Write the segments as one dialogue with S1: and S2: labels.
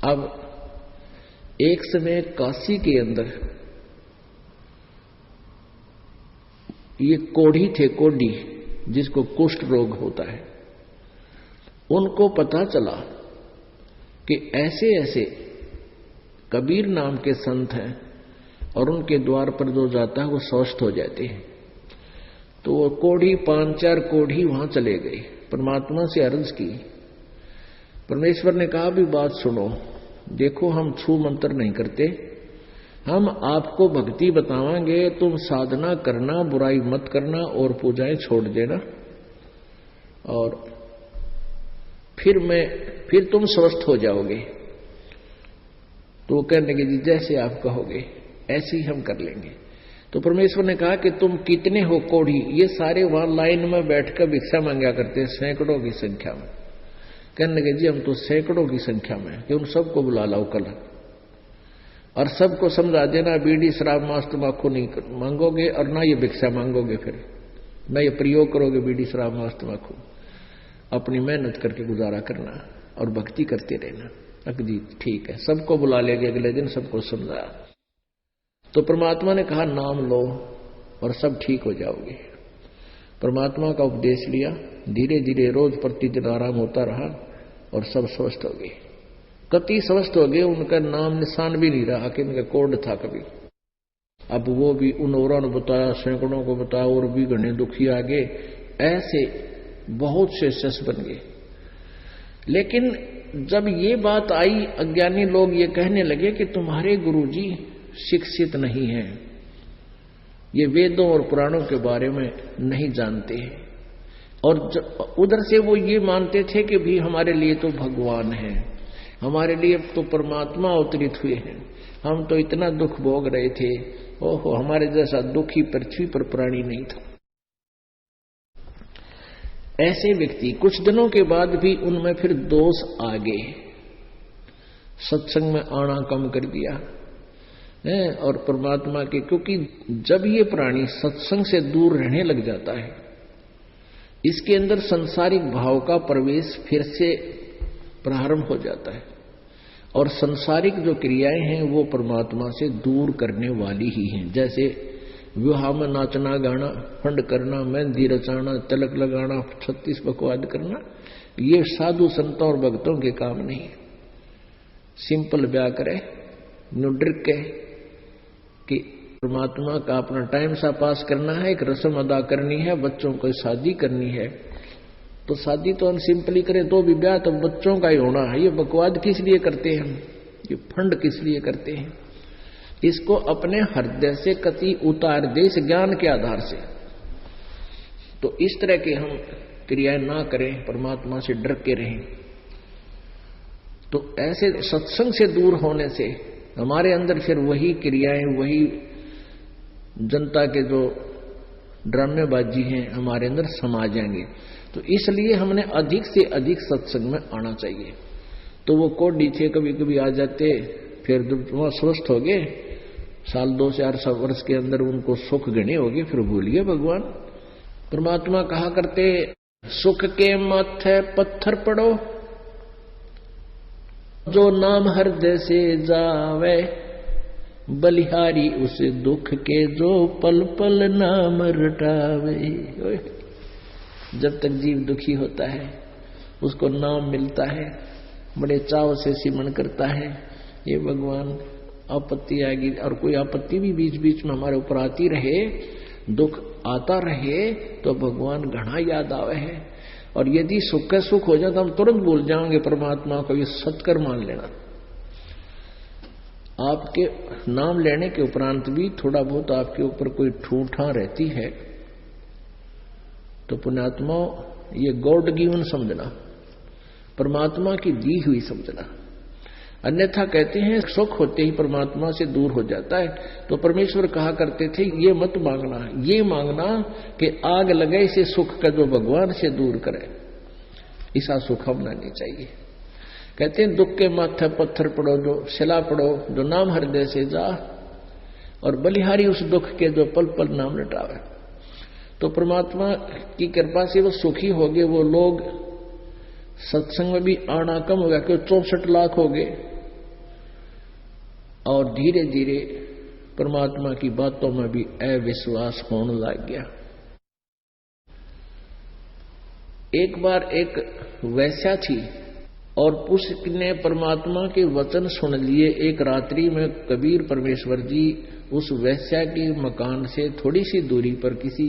S1: अब एक समय काशी के अंदर ये कोढ़ी थे, कोढ़ी जिसको कुष्ठ रोग होता है, उनको पता चला कि ऐसे ऐसे कबीर नाम के संत हैं और उनके द्वार पर जो जाता है वो स्वस्थ हो जाते हैं। तो वो कोढ़ी 5-4 कोढ़ी वहां चले गए, परमात्मा से अर्ज की। परमेश्वर ने कहा भी बात सुनो, देखो हम छू मंत्र नहीं करते, हम आपको भक्ति बतावांगे, तुम साधना करना, बुराई मत करना और पूजाएं छोड़ देना, और फिर तुम स्वस्थ हो जाओगे। तो वो कहने लगे जी जैसे आप कहोगे ऐसे ही हम कर लेंगे। तो परमेश्वर ने कहा कि तुम कितने हो कोढ़ी? ये सारे वहां लाइन में बैठकर भिक्षा मांगा करते हैं, सैकड़ों की संख्या में। कहने लगे जी हम तो सैकड़ों की संख्या में, कि उन सबको बुला लाओ कल और सबको समझा देना बीड़ी शराब मांस तंबाकू नहीं मांगोगे और ना ये भिक्षा मांगोगे, फिर ना ये प्रयोग करोगे बीड़ी शराब मांस तंबाकू, अपनी मेहनत करके गुजारा करना और भक्ति करते रहना। जी ठीक है, सबको बुला लेंगे अगले दिन, सबको समझाया। तो परमात्मा ने कहा नाम लो और सब ठीक हो जाओगे। परमात्मा का उपदेश लिया, धीरे धीरे रोज प्रतिदिन आराम होता रहा और सब स्वस्थ हो गए। कति स्वस्थ हो गए, उनका नाम निशान भी नहीं रहा कि इनका कोड था कभी। अब वो भी उन औरों ने बताया, सैकड़ों को बताया, और भी घने दुखी आ गए, ऐसे बहुत से शस बन गए। लेकिन जब ये बात आई, अज्ञानी लोग ये कहने लगे कि तुम्हारे गुरुजी शिक्षित नहीं हैं, ये वेदों और पुराणों के बारे में नहीं जानते हैं, और उधर से वो ये मानते थे कि भी हमारे लिए तो भगवान है, हमारे लिए तो परमात्मा अवतरित हुए हैं, हम तो इतना दुख भोग रहे थे, ओहो हमारे जैसा दुखी पृथ्वी पर प्राणी नहीं था। ऐसे व्यक्ति कुछ दिनों के बाद भी उनमें फिर दोष आ गए, सत्संग में आना कम कर दिया है, और परमात्मा के, क्योंकि जब ये प्राणी सत्संग से दूर रहने लग जाता है, इसके अंदर संसारिक भाव का प्रवेश फिर से प्रारंभ हो जाता है, और संसारिक जो क्रियाएं हैं वो परमात्मा से दूर करने वाली ही हैं। जैसे विवाह में नाचना गाना, फंड करना, मेहंदी रचाना, तिलक लगाना, 36 बकवाद करना, ये साधु संतों और भक्तों के काम नहीं है। सिंपल ब्याह करे, नुड्रिक के कि परमात्मा का अपना टाइम सा पास करना है, एक रस्म अदा करनी है, बच्चों को शादी करनी है, तो शादी तो हम सिंपली करें, तो भी ब्याह तो बच्चों का ही होना है। ये बकवाद किस लिए करते हैं, ये फंड किस लिए करते हैं? इसको अपने हृदय से कति उतार दे, इस ज्ञान के आधार से। तो इस तरह के हम क्रियाएं ना करें, परमात्मा से डर के रहें। तो ऐसे सत्संग से दूर होने से हमारे अंदर फिर वही क्रियाएं, वही जनता के जो ड्रामेबाजी हैं हमारे अंदर समा जाएंगे। तो इसलिए हमने अधिक से अधिक सत्संग में आना चाहिए। तो वो कोढ़ी थे, कभी कभी आ जाते, फिर जब वहां स्वस्थ हो गए, साल 2 से 4 वर्ष के अंदर उनको सुख गणे हो गए, फिर भूल गए भगवान। परमात्मा कहा करते, सुख के माथे पत्थर पड़ो, जो नाम हृदय से जावे, बलिहारी उस दुख के जो पल पल नाम रटावे। जब तक जीव दुखी होता है, उसको नाम मिलता है, बड़े चाव से सिमरण करता है, ये भगवान आपत्ति आएगी, और कोई आपत्ति भी बीच बीच में हमारे ऊपर आती रहे, दुख आता रहे, तो भगवान घना याद आवे है। और यदि सुख का सुख हो जाए तो हम तुरंत भूल जाएंगे परमात्मा को, ये सत्कर मान लेना। आपके नाम लेने के उपरांत भी थोड़ा बहुत आपके ऊपर कोई ठूठा रहती है, तो पुण्यात्मा ये गॉड गिवन समझना, परमात्मा की दी हुई समझना। अन्यथा कहते हैं सुख होते ही परमात्मा से दूर हो जाता है। तो परमेश्वर कहा करते थे, ये मत मांगना, ये मांगना कि आग लगे इसे सुख का जो भगवान से दूर करे, ऐसा सुख हमना नहीं चाहिए। कहते हैं दुख के माथे पत्थर पड़ो, जो शिला पड़ो, जो नाम हृदय से जा, और बलिहारी उस दुख के जो पल पल नाम लटावे। तो परमात्मा की कृपा से वो सुखी हो गए। वो लोग सत्संग में भी आना कम हो गया, क्योंकि 64 लाख हो गए, और धीरे धीरे परमात्मा की बातों में भी अविश्वास होने लग गया। एक बार एक वैश्या थी और उसने परमात्मा के वचन सुन लिए। एक रात्रि में कबीर परमेश्वर जी उस वैश्या के मकान से थोड़ी सी दूरी पर किसी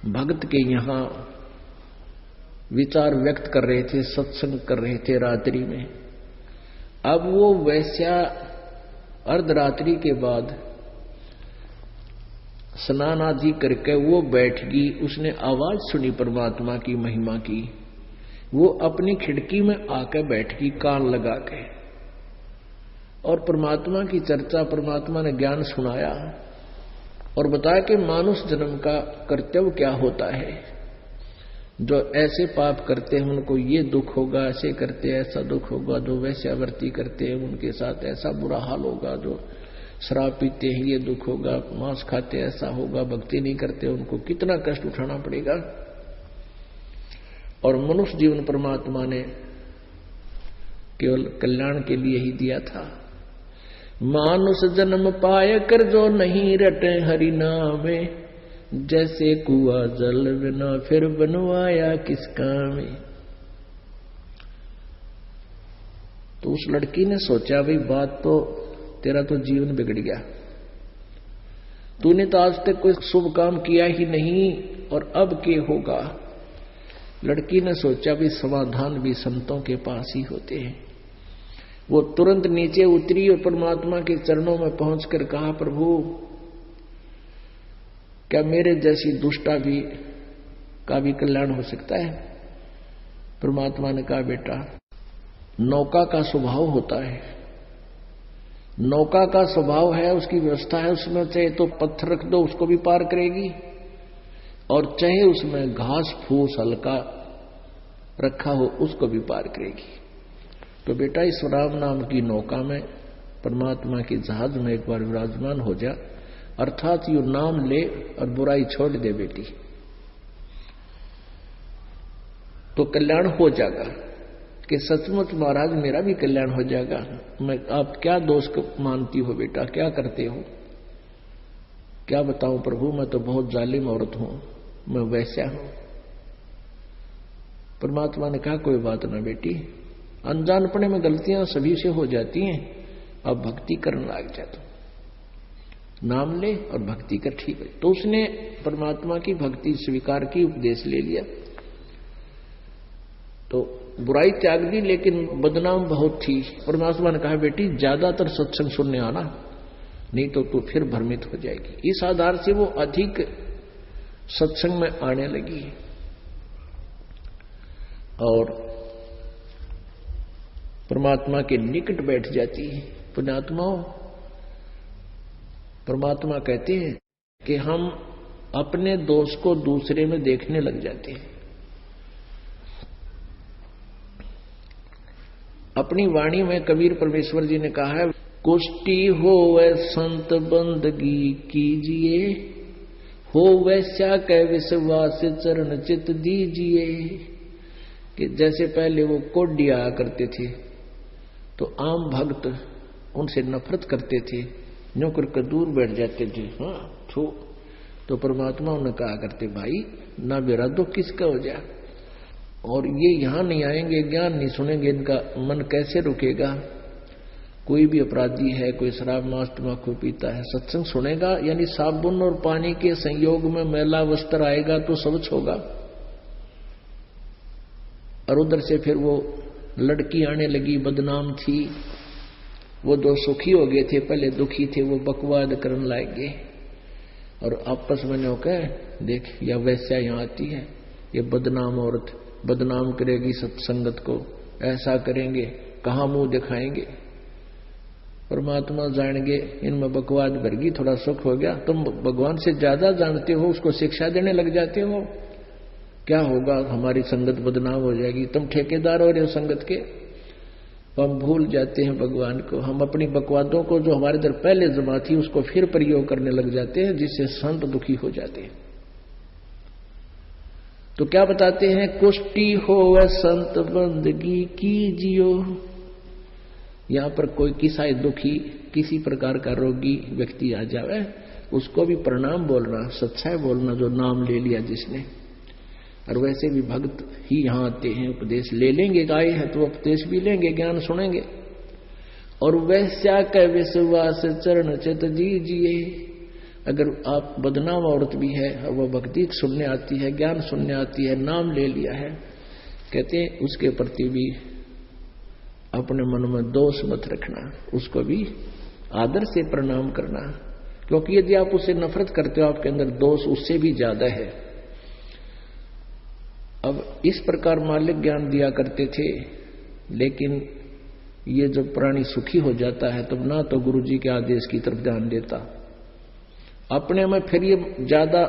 S1: भक्त के यहां विचार व्यक्त कर रहे थे, सत्संग कर रहे थे रात्रि में। अब वो वैश्या अर्धरात्रि के बाद स्नान आदि करके वो बैठ गई। उसने आवाज सुनी परमात्मा की महिमा की। वो अपनी खिड़की में आकर बैठ गई कान लगा के, और परमात्मा की चर्चा, परमात्मा ने ज्ञान सुनाया और बताया कि मानुष जन्म का कर्तव्य क्या होता है। जो ऐसे पाप करते हैं उनको ये दुख होगा, ऐसे करते ऐसा दुख होगा, जो वैश्यावर्ती करते हैं उनके साथ ऐसा बुरा हाल होगा, जो शराब पीते हैं ये दुख होगा, मांस खाते ऐसा होगा, भक्ति नहीं करते उनको कितना कष्ट उठाना पड़ेगा। और मनुष्य जीवन परमात्मा ने केवल कल्याण के लिए ही दिया था। मानुष जन्म पाए कर जो नहीं रटे हरि नामे, जैसे कुआ जल बिना फिर बनवाया किस काम। तो उस लड़की ने सोचा, भाई बात तो तेरा तो जीवन बिगड़ गया, तूने तो आज तक कोई शुभ काम किया ही नहीं और अब के होगा। लड़की ने सोचा, भाई समाधान भी संतों के पास ही होते हैं। वो तुरंत नीचे उतरी और परमात्मा के चरणों में पहुंचकर कहा, प्रभु क्या मेरे जैसी दुष्टा भी का भी कल्याण हो सकता है? परमात्मा ने कहा, बेटा नौका का स्वभाव होता है, नौका का स्वभाव है, उसकी व्यवस्था है, उसमें चाहे तो पत्थर रख दो उसको भी पार करेगी, और चाहे उसमें घास फूस हल्का रखा हो उसको भी पार करेगी। तो बेटा इस राम नाम की नौका में, परमात्मा की जहाज में एक बार विराजमान हो जा, अर्थात यू नाम ले और बुराई छोड़ दे बेटी, तो कल्याण हो जाएगा। कि सचमुच महाराज मेरा भी कल्याण हो जाएगा। मैं आप क्या दोष मानती हो बेटा, क्या करते हो? क्या बताऊं प्रभु, मैं तो बहुत जालिम औरत हूं, मैं वैश्या हूं। परमात्मा ने कहा, कोई बात ना बेटी, अनजानपने में गलतियां सभी से हो जाती हैं, अब भक्ति करने लग जा, तो नाम ले और भक्ति कर, ठीक है। तो उसने परमात्मा की भक्ति स्वीकार की, उपदेश ले लिया, तो बुराई त्याग दी, लेकिन बदनाम बहुत थी। परमात्मा ने कहा, बेटी ज्यादातर सत्संग सुनने आना, नहीं तो तू फिर भ्रमित हो जाएगी। इस आधार से वो अधिक सत्संग में आने लगी और परमात्मा के निकट बैठ जाती है। पुण्यात्माओं, परमात्मा कहते हैं कि हम अपने दोष को दूसरे में देखने लग जाते हैं। अपनी वाणी में कबीर परमेश्वर जी ने कहा है, कुष्टि हो वै संत बंदगी कीजिए, हो वैश्या कै विश्वास चरण चित दीजिए। कि जैसे पहले वो कोड्डी आया करते थे तो आम भक्त उनसे नफरत करते थे, न्यों करके दूर बैठ जाते थे, हाँ छो। तो परमात्मा उन्हें कहा करते, भाई ना मेरा दुख किसका हो जाए, और ये यहां नहीं आएंगे, ज्ञान नहीं सुनेंगे, इनका मन कैसे रुकेगा। कोई भी अपराधी है, कोई शराब मांस तंबाकू पीता है, सत्संग सुनेगा, यानी साबुन और पानी के संयोग में मैला वस्त्र आएगा तो स्वच्छ होगा। और उधर से फिर वो लड़की आने लगी, बदनाम थी, वो दो सुखी हो गए थे, पहले दुखी थे, वो बकवाद करने लगे और आपस में नो कह, देख या वैश्या यहां आती है, ये बदनाम औरत बदनाम करेगी सत्संगत को, ऐसा करेंगे, कहां मुंह दिखाएंगे। परमात्मा जानेंगे इनमें बकवाद भरगी, थोड़ा सुख हो गया, तुम भगवान से ज्यादा जानते हो, उसको शिक्षा देने लग जाते हो, क्या होगा, हमारी संगत बदनाम हो जाएगी, तुम ठेकेदार हो रहे हो संगत के। तो हम भूल जाते हैं भगवान को, हम अपनी बकवादों को जो हमारे इधर पहले जमा थी उसको फिर प्रयोग करने लग जाते हैं, जिससे संत दुखी हो जाते हैं। तो क्या बताते हैं, कुष्टि हो वह संत बंदगी कीजियो, यहाँ पर कोई किसी दुखी किसी प्रकार का रोगी व्यक्ति आ जावे, उसको भी प्रणाम बोलना, सच्चाई बोलना, जो नाम ले लिया जिसने। और वैसे भी भक्त ही यहाँ आते हैं, उपदेश ले लेंगे, आए हैं तो उपदेश भी लेंगे, ज्ञान सुनेंगे। और वैश्या कै विश्वास चरण चित जीजिए। अगर आप बदनाम औरत भी है और वह भक्ति सुनने आती है, ज्ञान सुनने आती है, नाम ले लिया है, कहते हैं उसके प्रति भी अपने मन में दोष मत रखना, उसको भी आदर से प्रणाम करना, क्योंकि यदि आप उससे नफरत करते हो आपके अंदर दोष उससे भी ज्यादा है। अब इस प्रकार मालिक ज्ञान दिया करते थे, लेकिन ये जब प्राणी सुखी हो जाता है तब ना तो गुरुजी के आदेश की तरफ ध्यान देता, अपने में फिर ये ज्यादा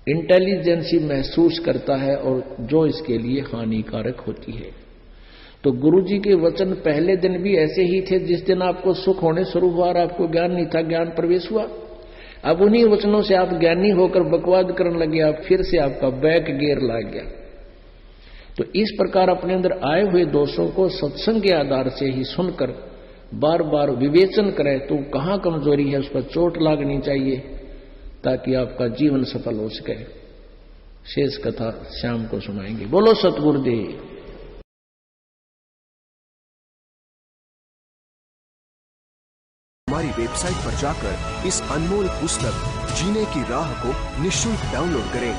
S1: इंटेलिजेंसी महसूस करता है और जो इसके लिए हानिकारक होती है। तो गुरुजी के वचन पहले दिन भी ऐसे ही थे, जिस दिन आपको सुख होने शुरू हुआ और आपको ज्ञान नहीं था, ज्ञान प्रवेश हुआ, अब उन्हीं वचनों से आप ज्ञानी होकर बकवाद करने लगे, आप फिर से आपका बैक गियर लग गया। तो इस प्रकार अपने अंदर आए हुए दोषों को सत्संग के आधार से ही सुनकर बार बार विवेचन करें, तो कहाँ कमजोरी है उस पर चोट लागनी चाहिए, ताकि आपका जीवन सफल हो सके। शेष कथा शाम को सुनाएंगे। बोलो सतगुरुदेव।
S2: हमारी वेबसाइट पर जाकर इस अनमोल पुस्तक जीने की राह को निःशुल्क डाउनलोड करें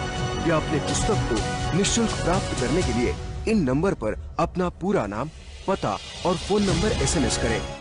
S2: या अपने पुस्तक को निःशुल्क प्राप्त करने के लिए इन नंबर पर अपना पूरा नाम, पता और फोन नंबर SMS करें।